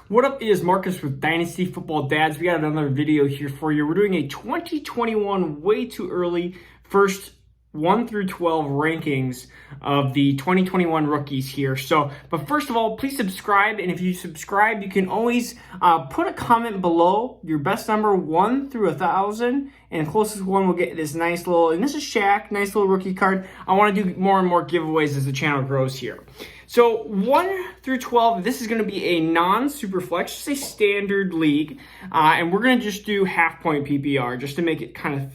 What up, it is Marcus with Dynasty Football Dads. We got another video here for you. We're doing a 2021 way too early first 1 through 12 rankings of the 2021 rookies here. But first of all, please subscribe. And if you subscribe, you can always put a comment below your best number 1 through 1,000. And the closest one will get this nice little, and this is Shaq, nice little rookie card. I want to do more and more giveaways as the channel grows here. So 1 through 12, this is going to be a non-super flex, just a standard league. And we're going to just do half-point PPR just to make it kind of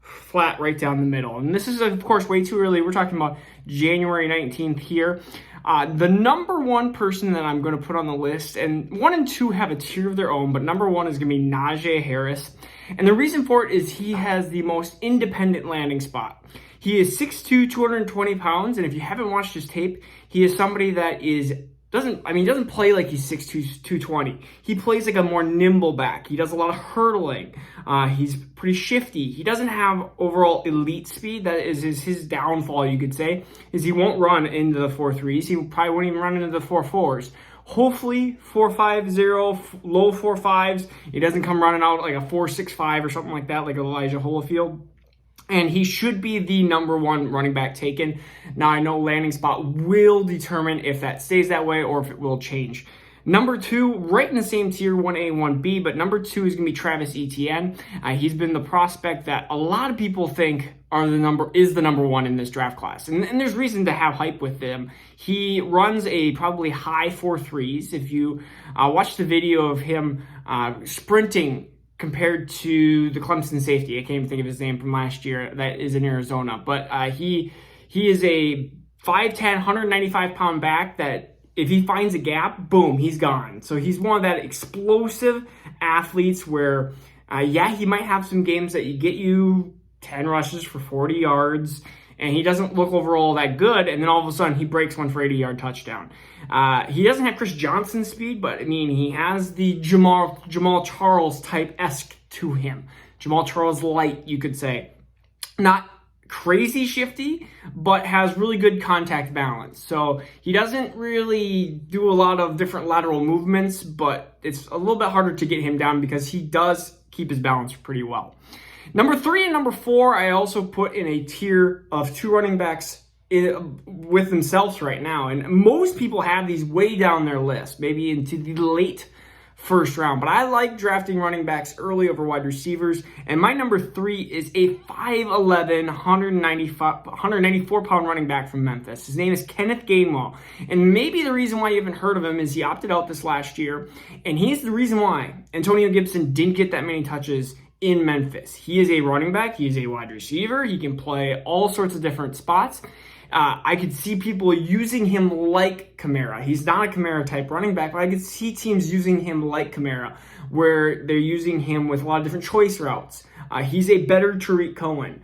flat right down the middle. And this is, of course, way too early. We're talking about January 19th here. The number one person that I'm going to put on the list, and 1 and 2 have a tier of their own, but number 1 is going to be Najee Harris. And the reason for it is he has the most independent landing spot. He is 6'2", 220 pounds, and if you haven't watched his tape, he is somebody that doesn't play like he's 6'2", 220. He plays like a more nimble back. He does a lot of hurdling. He's pretty shifty. He doesn't have overall elite speed. That is his downfall, you could say, is he won't run into the 4.3s. He probably won't even run into the 4.4s. Hopefully 4.50, low 4.5s. He doesn't come running out like a 4.65 or something like that, like Elijah Holyfield. And he should be the number 1 running back taken. Now, I know landing spot will determine if that stays that way or if it will change. Number 2, right in the same tier, 1A, 1B, but number 2 is going to be Travis Etienne. He's been the prospect that a lot of people think is the number 1 in this draft class. And there's reason to have hype with him. He runs a probably high 4.3s. If you watch the video of him sprinting compared to the Clemson safety, I can't even think of his name from last year, that is in Arizona. But he is a 5'10", 195-pound back that if he finds a gap, boom, he's gone. So he's one of that explosive athletes where, he might have some games that you get you 10 rushes for 40 yards, and he doesn't look overall that good, and then all of a sudden he breaks one for 80-yard touchdown. He doesn't have Chris Johnson's speed, but I mean, he has the Jamal Charles type-esque to him. Jamal Charles light, you could say. Not crazy shifty, but has really good contact balance. So he doesn't really do a lot of different lateral movements, but it's a little bit harder to get him down because he does keep his balance pretty well. Number 3 and number 4, I also put in a tier of 2 running backs with themselves right now. And most people have these way down their list, maybe into the late first round. But I like drafting running backs early over wide receivers. And my number 3 is a 5'11", 194-pound running back from Memphis. His name is Kenneth Gainwell. And maybe the reason why you haven't heard of him is he opted out this last year. And he's the reason why Antonio Gibson didn't get that many touches in Memphis. He is a running back. He is a wide receiver. He can play all sorts of different spots. I could see people using him like Kamara. He's not a Kamara type running back, but I could see teams using him like Kamara, where they're using him with a lot of different choice routes. He's a better Tariq Cohen.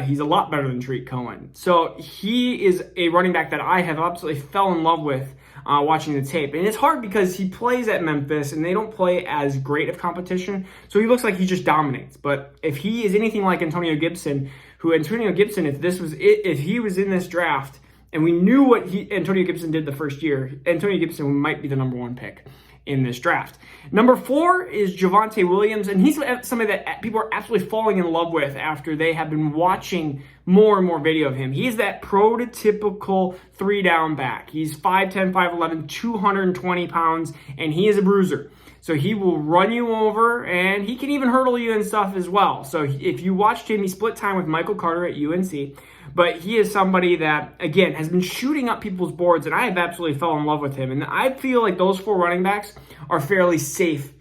He's a lot better than Tariq Cohen. So he is a running back that I have absolutely fell in love with watching the tape. And it's hard because he plays at Memphis and they don't play as great of competition. So he looks like he just dominates. But if he is anything like Antonio Gibson, if he was in this draft and we knew what Antonio Gibson did the first year, Antonio Gibson might be the number 1 pick in this draft. Number 4 is Javonte Williams, and he's somebody that people are absolutely falling in love with after they have been watching more and more video of him. He's that prototypical 3-down back. He's 5'10", 5'11", 220 pounds, and he is a bruiser. So he will run you over, and he can even hurdle you and stuff as well. So if you watched him, he split time with Michael Carter at UNC. But he is somebody that, again, has been shooting up people's boards, and I have absolutely fell in love with him. And I feel like those 4 running backs are fairly safe,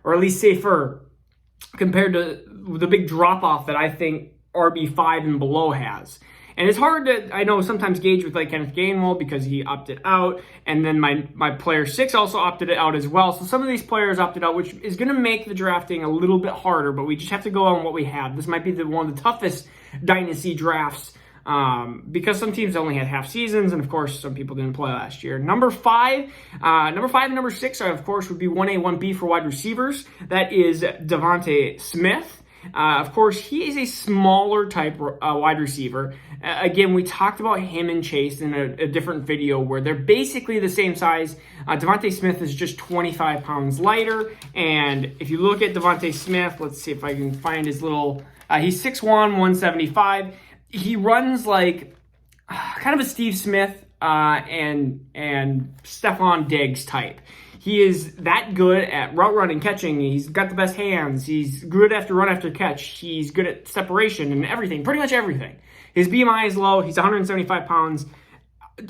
or at least safer, compared to the big drop-off that I think RB5 and below has. And it's hard to, I know, sometimes gauge with like Kenneth Gainwell because he opted out. And then my player 6 also opted out as well. So some of these players opted out, which is going to make the drafting a little bit harder. But we just have to go on what we have. This might be one of the toughest dynasty drafts because some teams only had half seasons. And, of course, some people didn't play last year. Number 5 and number 6, of course, would be 1A, 1B for wide receivers. That is Devontae Smith. Of course, he is a smaller type wide receiver. Again, we talked about him and Chase in a different video where they're basically the same size. Devontae Smith is just 25 pounds lighter. And if you look at Devontae Smith, let's see if I can find his little... he's 6'1", 175. He runs like kind of a Steve Smith and Stephon Diggs type. He is that good at route running, catching. He's got the best hands. He's good after run after catch. He's good at separation and everything, pretty much everything. His BMI is low. He's 175 pounds.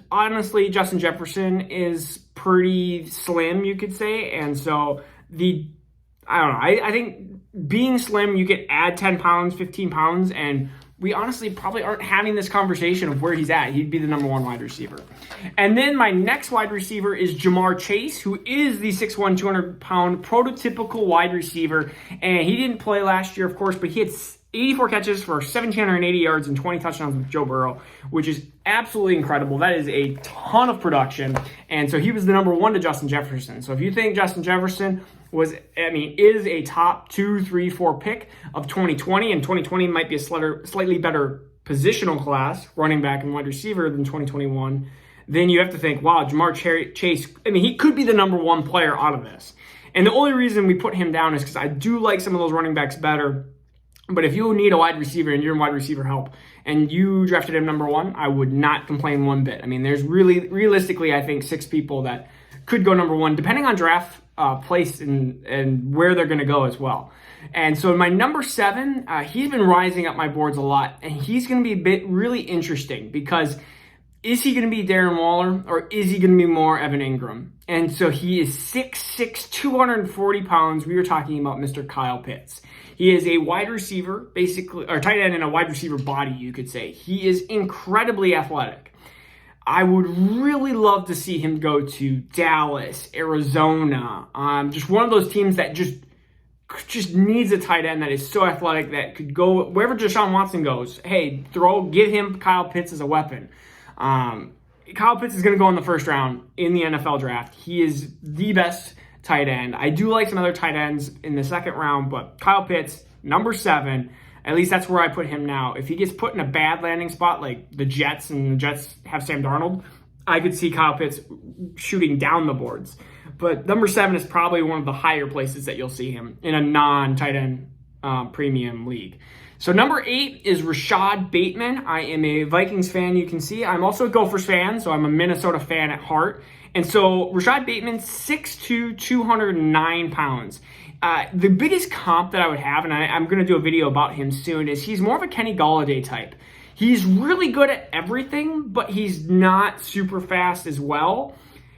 Honestly, Justin Jefferson is pretty slim, you could say. And so I don't know. I think being slim, you could add 10 pounds, 15 pounds, and we honestly probably aren't having this conversation of where he's at. He'd be the number one wide receiver. And then my next wide receiver is Jamar Chase, who is the 6'1", 200-pound prototypical wide receiver. And he didn't play last year, of course, but he had 84 catches for 1,780 yards and 20 touchdowns with Joe Burrow, which is absolutely incredible. That is a ton of production. And so he was the number one to Justin Jefferson. So if you think Justin Jefferson is a top 2, 3, 4 pick of 2020, and 2020 might be a slightly better positional class, running back and wide receiver, than 2021, then you have to think, wow, Jamar Chase, he could be the number one player out of this. And the only reason we put him down is because I do like some of those running backs better. But if you need a wide receiver and you're in wide receiver help and you drafted him number one, I would not complain one bit. There's realistically, I think, 6 people that could go number one, depending on draft place and where they're going to go as well. And so my number 7, he's been rising up my boards a lot, and he's going to be really interesting because is he going to be Darren Waller or is he going to be more Evan Ingram? And so he is 6'6", 240 pounds. We were talking about Mr. Kyle Pitts. He is a wide receiver, basically, or tight end in a wide receiver body, you could say. He is incredibly athletic. I would really love to see him go to Dallas, Arizona, just one of those teams that just needs a tight end that is so athletic that could go wherever Deshaun Watson goes. Hey, give him Kyle Pitts as a weapon. Kyle Pitts is going to go in the first round in the NFL draft. He is the best tight end. I do like some other tight ends in the second round, but Kyle Pitts, number 7, at least that's where I put him now. If he gets put in a bad landing spot like the Jets and the Jets have Sam Darnold, I could see Kyle Pitts shooting down the boards. But number 7 is probably one of the higher places that you'll see him in a non-tight end premium league. So number 8 is Rashad Bateman. I am a Vikings fan, you can see. I'm also a Gophers fan, so I'm a Minnesota fan at heart. And so Rashad Bateman, 6'2", 209 pounds. The biggest comp that I would have, and I'm going to do a video about him soon, is he's more of a Kenny Golladay type. He's really good at everything, but he's not super fast as well.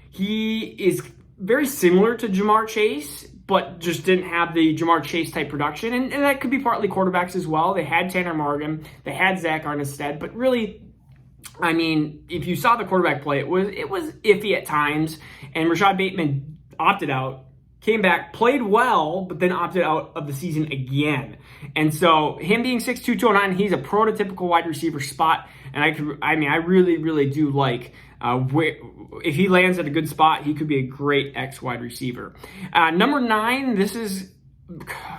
He is very similar to Jamar Chase, but just didn't have the Jamar Chase type production. And that could be partly quarterbacks as well. They had Tanner Morgan, they had Zach Armstead, but really, if you saw the quarterback play, it was iffy at times. And Rashad Bateman opted out, came back, played well, but then opted out of the season again. And so him being 6'2", 209, he's a prototypical wide receiver spot. And I really, really do like if he lands at a good spot, he could be a great X wide receiver. Number 9, this is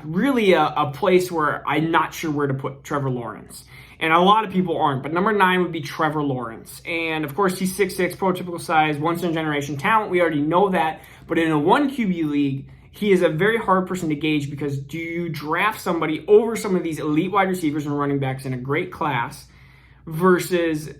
really a place where I'm not sure where to put Trevor Lawrence. And a lot of people aren't, but number 9 would be Trevor Lawrence. And of course, he's 6'6", prototypical size, once-in-a-generation talent. We already know that. But in a 1 QB league, he is a very hard person to gauge because do you draft somebody over some of these elite wide receivers and running backs in a great class versus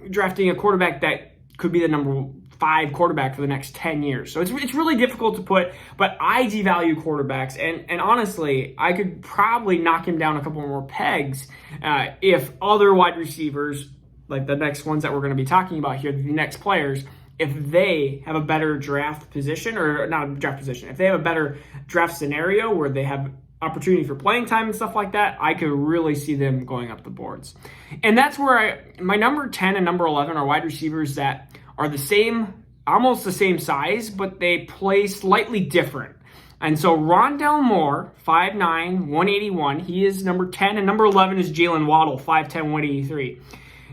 drafting a quarterback that could be the number 5 quarterback for the next 10 years. So it's really difficult to put, but I devalue quarterbacks. And honestly, I could probably knock him down a couple more pegs if other wide receivers, like the next ones that we're going to be talking about here, the next players, if they have a better draft position, or not a draft position, if they have a better draft scenario where they have opportunity for playing time and stuff like that, I could really see them going up the boards. And that's where my number 10 and number 11 are wide receivers that are the same, almost the same size, but they play slightly different. And so Rondale Moore, 5'9", 181, he is number 10, and number 11 is Jalen Waddle, 5'10", 183.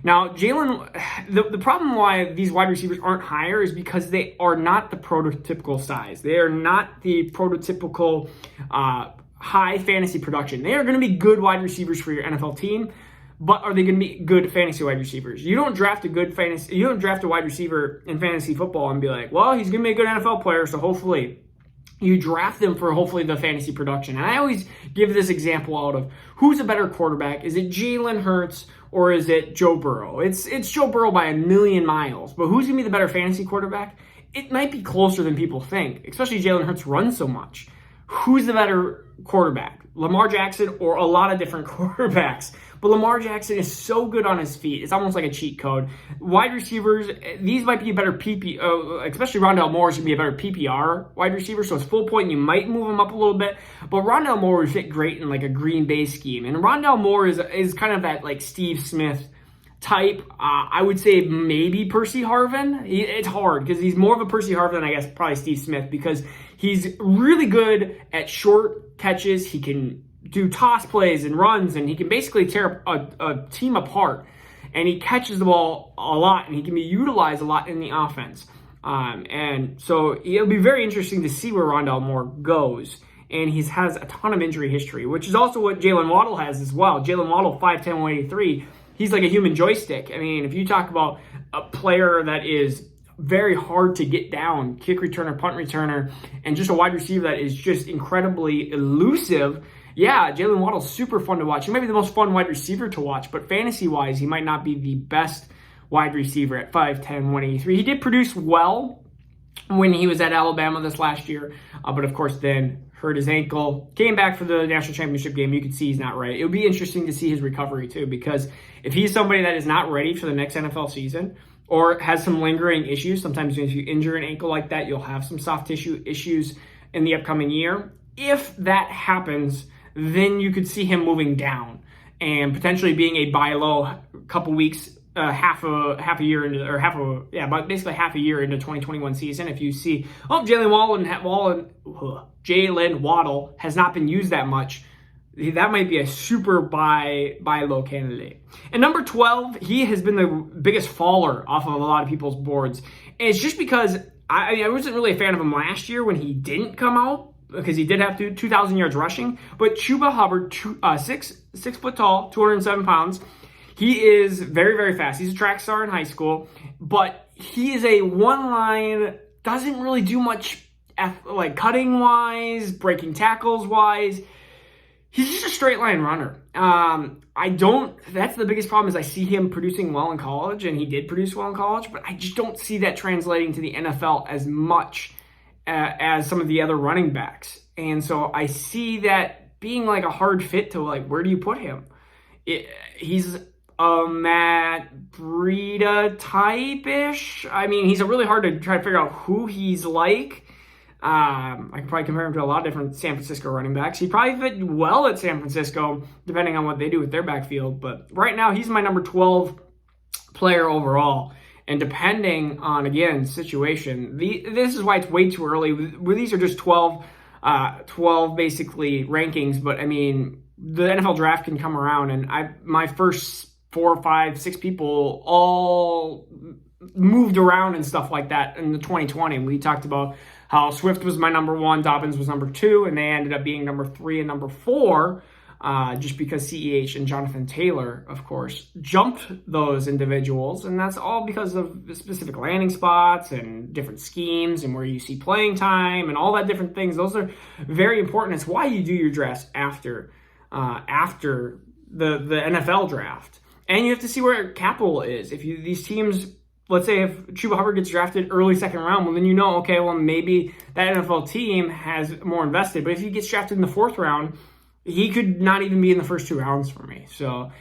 Now, Jalen, the problem why these wide receivers aren't higher is because they are not the prototypical size. They are not the prototypical high fantasy production. They are going to be good wide receivers for your NFL team, but are they going to be good fantasy wide receivers? You don't draft a wide receiver in fantasy football and be like, well, he's going to be a good NFL player, so hopefully. You draft them for hopefully the fantasy production. And I always give this example out of who's a better quarterback. Is it Jalen Hurts or is it Joe Burrow? It's Joe Burrow by a million miles. But who's going to be the better fantasy quarterback? It might be closer than people think, especially Jalen Hurts runs so much. Who's the better quarterback? Lamar Jackson or a lot of different quarterbacks? But Lamar Jackson is so good on his feet. It's almost like a cheat code. Wide receivers, these might be a better especially Rondale Moore is going to be a better PPR wide receiver. So it's full point. You might move him up a little bit. But Rondale Moore would fit great in like a Green Bay scheme. And Rondale Moore is kind of that like Steve Smith type. I would say maybe Percy Harvin. It's hard because he's more of a Percy Harvin than I guess probably Steve Smith because he's really good at short catches. He can do toss plays and runs, and he can basically tear a team apart. And he catches the ball a lot, and he can be utilized a lot in the offense. And so it'll be very interesting to see where Rondale Moore goes. And he has a ton of injury history, which is also what Jalen Waddle has as well. Jalen Waddle, 5'10", 183. He's like a human joystick. I mean, if you talk about a player that is very hard to get down, kick returner, punt returner, and just a wide receiver that is just incredibly elusive, yeah, Jalen Waddle's super fun to watch. He might be the most fun wide receiver to watch, but fantasy-wise, he might not be the best wide receiver at 5'10", 183. He did produce well when he was at Alabama this last year, but of course then hurt his ankle, came back for the national championship game. You can see he's not right. It would be interesting to see his recovery too, because if he's somebody that is not ready for the next NFL season or has some lingering issues, sometimes if you injure an ankle like that, you'll have some soft tissue issues in the upcoming year. If that happens, then you could see him moving down and potentially being a buy low a couple weeks, half a year into, or basically half a year into 2021 season. If you see, Jalen Waddle has not been used that much, that might be a super buy low candidate. And number 12, he has been the biggest faller off of a lot of people's boards. And it's just because I wasn't really a fan of him last year when he didn't come out, because he did have 2,000 yards rushing. But Chuba Hubbard, 6 foot tall, 207 pounds. He is very, very fast. He's a track star in high school, but he is a one-line, doesn't really do much like cutting-wise, breaking tackles-wise. He's just a straight-line runner. That's the biggest problem is I see him producing well in college, and he did produce well in college, but I just don't see that translating to the NFL as much as some of the other running backs. And so I see that being like a hard fit to like, where do you put him? He's a Matt Breida type-ish. I mean, he's really hard to try to figure out who he's like. I can probably compare him to a lot of different San Francisco running backs. He probably fit well at San Francisco, depending on what they do with their backfield. But right now, he's my number 12 player overall. And depending on, again, situation, this is why it's way too early. These are just 12 basically rankings. But, I mean, the NFL draft can come around. And my first 4, 5, 6 people all moved around and stuff like that in the 2020. We talked about how Swift was my number 1, Dobbins was number 2, and they ended up being number 3 and number 4. Just because CEH and Jonathan Taylor, of course, jumped those individuals. And that's all because of specific landing spots and different schemes and where you see playing time and all that different things. Those are very important. It's why you do your drafts after the NFL draft. And you have to see where capital is. If these teams, let's say if Chuba Hubbard gets drafted early second round, well, then you know, okay, well, maybe that NFL team has more invested. But if he gets drafted in the 4th round, he could not even be in the first 2 rounds for me. So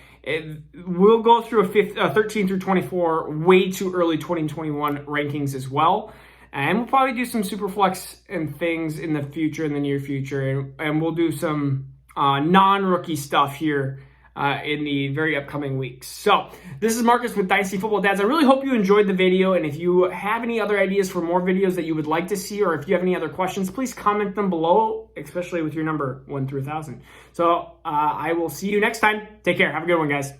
we'll go through 13 through 24 way too early 2021 rankings as well. And we'll probably do some super flex and things in the future, in the near future. And we'll do some non-rookie stuff here in the very upcoming weeks. So this is Marcus with Dynasty Football Dads. I really hope you enjoyed the video. And if you have any other ideas for more videos that you would like to see, or if you have any other questions, please comment them below, especially with your number 1 through 1,000. So I will see you next time. Take care. Have a good one, guys.